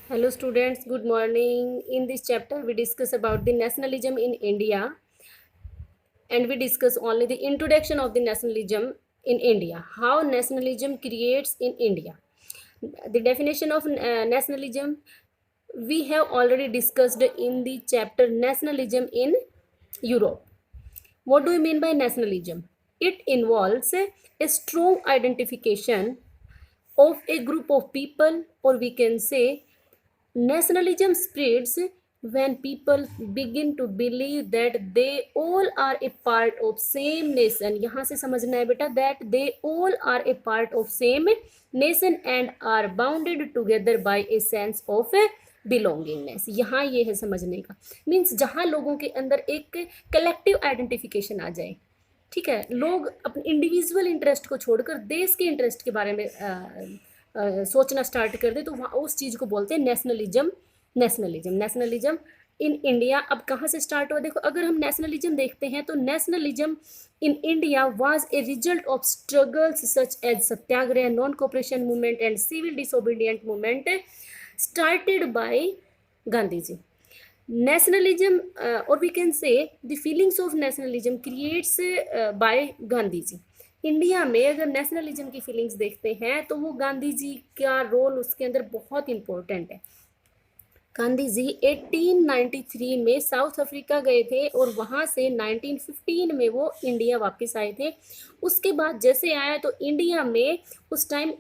Hello students, good morning. In this chapter we discuss about the nationalism in India, and we discuss only the introduction of the nationalism in India, how nationalism creates in India. The definition of nationalism we have already discussed in the chapter nationalism in Europe. What do we mean by nationalism? It involves a strong identification of a group of people, or we can say nationalism spreads when people begin to believe that they all are a part of same nation. यहाँ से समझना है बेटा, that they all are a part of same nation and are bounded together by a sense of belongingness. यहाँ ये है समझने का, मीन्स जहाँ लोगों के अंदर एक कलेक्टिव आइडेंटिफिकेशन आ जाए. ठीक है, लोग अपने इंडिविजुअल इंटरेस्ट को छोड़कर देश के इंटरेस्ट के बारे में सोचना स्टार्ट कर दे, तो वहाँ उस चीज़ को बोलते हैं नेशनलिज्म. नेशनलिज्म इन इंडिया अब कहाँ से स्टार्ट हुआ? देखो, अगर हम नेशनलिज्म देखते हैं तो nationalism in India was a result of struggles such as satyagraha, non cooperation movement and civil disobedient movement started by Gandhi ji. Nationalism, or we can say the feelings of nationalism creates by Gandhi ji. India में अगर nationalism की feelings देखते हैं तो वो गांधी जी का role उसके अंदर बहुत इंपॉर्टेंट है. गांधी जी 1893 में साउथ अफ्रीका गए थे और वहाँ से 1915 में वो इंडिया वापस आए थे. उसके बाद जैसे आया तो इंडिया में उस टाइम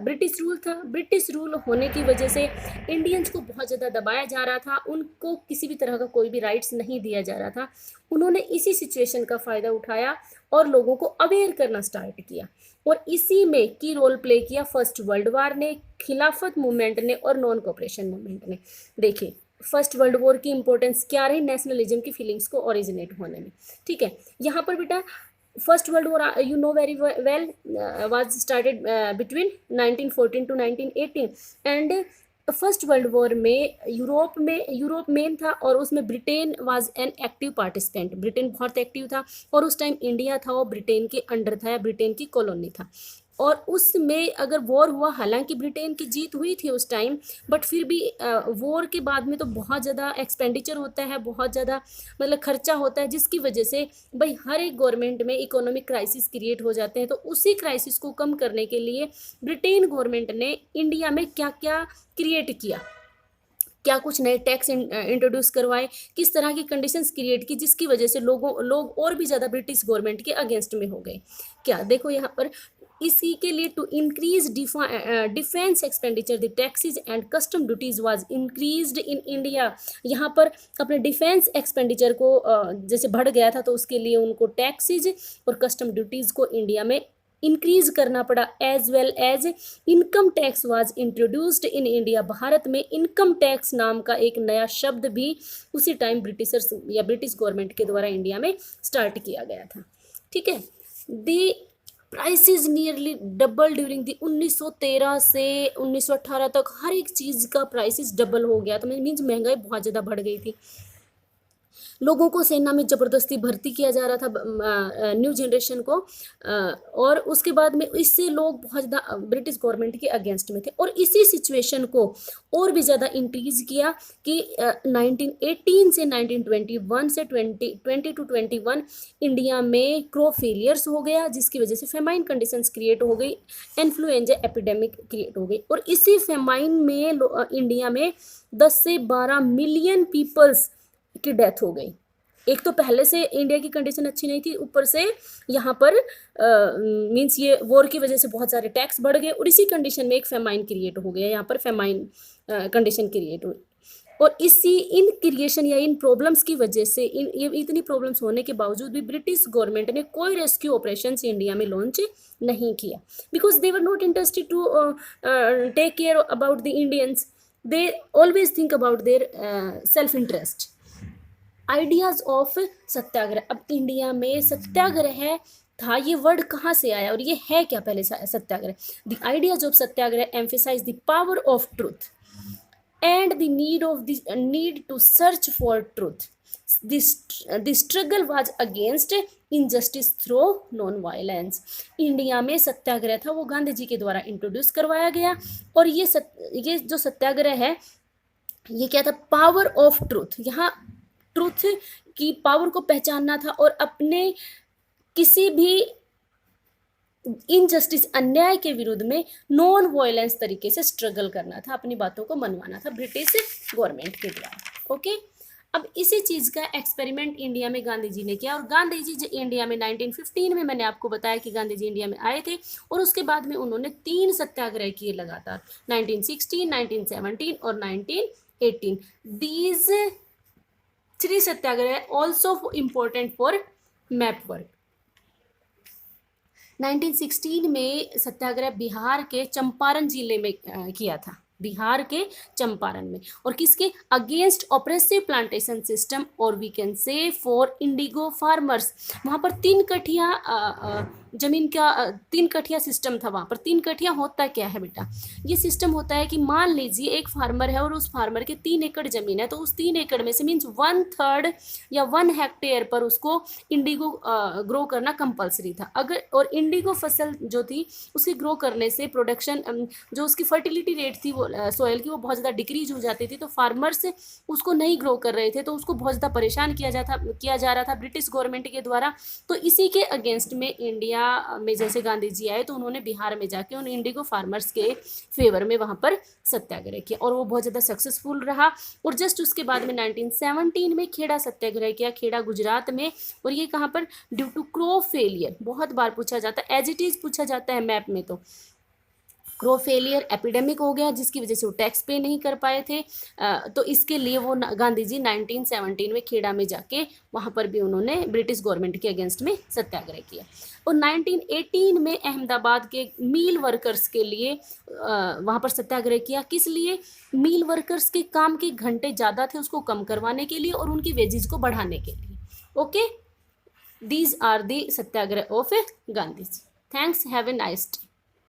ब्रिटिश रूल था. ब्रिटिश रूल होने की वजह से इंडियंस को बहुत ज़्यादा दबाया जा रहा था, उनको किसी भी तरह का कोई भी राइट्स नहीं दिया जा रहा था. उन्होंने इसी सिचुएशन का फ़ायदा उठाया और लोगों को अवेयर करना स्टार्ट किया, और इसी में की रोल प्ले किया फर्स्ट वर्ल्ड वार ने, खिलाफत मूवमेंट ने और नॉन कोऑपरेशन मूवमेंट ने. देखिए, फर्स्ट वर्ल्ड वॉर की इंपॉर्टेंस क्या रही नेशनलिज्म की फीलिंग्स को ओरिजिनेट होने में. ठीक है, यहाँ पर बेटा first world war you know very well was started between 1914 to 1918, and first world war में यूरोप मेन था और उसमें Britain was an active participant. Britain बहुत एक्टिव था और उस टाइम इंडिया था वो ब्रिटेन के अंडर था या ब्रिटेन की कॉलोनी था. और उसमें अगर वॉर हुआ, हालांकि ब्रिटेन की जीत हुई थी उस टाइम, बट फिर भी वॉर के बाद में तो बहुत ज़्यादा एक्सपेंडिचर होता है, बहुत ज़्यादा मतलब खर्चा होता है, जिसकी वजह से भाई हर एक गवर्नमेंट में इकोनॉमिक क्राइसिस क्रिएट हो जाते हैं. तो उसी क्राइसिस को कम करने के लिए ब्रिटेन गवर्नमेंट ने इंडिया में क्या क्या क्रिएट किया, क्या कुछ नए टैक्स इंट्रोड्यूस करवाए, किस तरह की कंडीशंस क्रिएट की जिसकी वजह से लोग और भी ज़्यादा ब्रिटिश गवर्नमेंट के अगेंस्ट में हो गए. क्या देखो यहाँ पर, इसी के लिए to increase defence expenditure the taxes and custom duties was increased in India. यहाँ पर अपने डिफेंस एक्सपेंडिचर को जैसे बढ़ गया था तो उसके लिए उनको टैक्सेज और कस्टम ड्यूटीज़ को इंडिया में इंक्रीज करना पड़ा. As well as income tax was introduced in India. Bharat में इनकम टैक्स नाम का एक नया शब्द भी उसी टाइम ब्रिटिशर्स या ब्रिटिश गवर्नमेंट के द्वारा इंडिया में स्टार्ट किया गया था. ठीक है, the prices nearly double during the 1913 से 1918 तक हर एक चीज़ का प्राइसेस डबल हो गया था. मीन्स महंगाई बहुत ज़्यादा बढ़ गई थी. लोगों को सेना में ज़बरदस्ती भर्ती किया जा रहा था, न्यू जनरेशन को, और उसके बाद में इससे लोग बहुत ज़्यादा ब्रिटिश गवर्नमेंट के अगेंस्ट में थे. और इसी सिचुएशन को और भी ज़्यादा इंक्रीज़ किया कि 1918 से 1921 से 2020 to 21 इंडिया में क्रॉप फेलियर्स हो गया, जिसकी वजह से फेमाइन कंडीशंस क्रिएट हो गई, इन्फ्लुएंजा एपिडेमिक क्रिएट हो गई. और इसी फेमाइन में इंडिया में 10 से 12 मिलियन पीपल्स की डेथ हो गई. एक तो पहले से इंडिया की कंडीशन अच्छी नहीं थी, ऊपर से यहाँ पर मींस ये वॉर की वजह से बहुत सारे टैक्स बढ़ गए और इसी कंडीशन में एक फेमाइन क्रिएट हो गया. यहाँ पर फेमाइन कंडीशन क्रिएट हुई. और इसी इन क्रिएशन या इन प्रॉब्लम्स की वजह से ये इतनी प्रॉब्लम्स होने के बावजूद भी ब्रिटिश गवर्नमेंट ने कोई रेस्क्यू ऑपरेशन इंडिया में लॉन्च नहीं किया, because they were not interested to take care about the Indians. They always think about their self interest. Ideas of satyagraha. अब इंडिया में सत्याग्रह था, ये वर्ड कहाँ से आया और ये है क्या? पहले satyagraha, the ideas of satyagraha emphasize the power of truth and the need to search for truth. The struggle was against injustice through non-violence. India में सत्याग्रह था वो गांधी जी के द्वारा इंट्रोड्यूस करवाया गया. और ये जो सत्याग्रह है ये क्या था, पावर ऑफ ट्रूथ। यहाँ ट्रूथ की पावर को पहचानना था और अपने किसी भी इनजस्टिस, अन्याय के विरुद्ध में नॉन वायलेंस तरीके से स्ट्रगल करना था, अपनी बातों को मनवाना था ब्रिटिश गवर्नमेंट के द्वारा। ओके, अब इसी चीज का एक्सपेरिमेंट इंडिया में गांधी जी ने किया, और गांधी जी इंडिया में 1915 में, मैंने आपको बताया कि गांधी जी इंडिया में आए थे, और उसके बाद में उन्होंने 3 सत्याग्रह किए लगातार, 1916, 1917 और 1918। These 3 Satyagraha also important for map work. 1916 में सत्याग्रह बिहार के चंपारण जिले में किया था, बिहार के चंपारण में, और किसके अगेंस्ट ऑपरेसिव प्लांटेशन सिस्टम, और we can say for indigo farmers. वहां पर 3 कठिया जमीन का 3 कठिया सिस्टम था वहां पर। 3 कठिया होता क्या है बेटा, ये सिस्टम होता है कि मान लीजिए एक फार्मर है और उस फार्मर के 3 एकड़ जमीन है, तो उस 3 एकड़ में से मीन्स 1/3 या 1 हेक्टेयर पर उसको इंडिगो ग्रो करना कंपलसरी था। अगर, और इंडिगो फसल जो थी उसकी ग्रो करने से प्रोडक्शन, जो उसकी फर्टिलिटी रेट थी वो सॉइल की, वो बहुत ज़्यादा डिक्रीज हो जाती थी, तो फार्मर्स उसको नहीं ग्रो कर रहे थे, तो उसको बहुत ज़्यादा परेशान किया जा रहा था ब्रिटिश गवर्नमेंट के द्वारा। तो इसी के अगेंस्ट में इंडिया में जैसे गांधी जी आए, तो उन्होंने बिहार में जाके उन इंडिगो फार्मर्स के फेवर में वहां पर सत्याग्रह किया, और वो बहुत ज़्यादा सक्सेसफुल रहा। और जस्ट उसके बाद में 1917 में खेड़ा सत्याग्रह किया, खेड़ा गुजरात में। और ये कहाँ पर, ड्यू टू क्रॉप फेलियर, बहुत बार पूछा जाता है, एज इट इज पूछा जाता है मैप में। तो क्रॉप फेलियर एपिडेमिक हो गया, जिसकी वजह से वो टैक्स पे नहीं कर पाए थे, तो इसके लिए वो गांधी जी 1917 में खेड़ा में जाके वहाँ पर भी उन्होंने ब्रिटिश गवर्नमेंट के अगेंस्ट में सत्याग्रह किया। और 1918 में अहमदाबाद के मील वर्कर्स के लिए वहाँ पर सत्याग्रह किया। किस लिए, मील वर्कर्स के काम के घंटे ज़्यादा थे, उसको कम करवाने के लिए और उनकी वेजेस को बढ़ाने के लिए। Okay, these are the satyagraha of Gandhi ji. Thanks, have a nice day.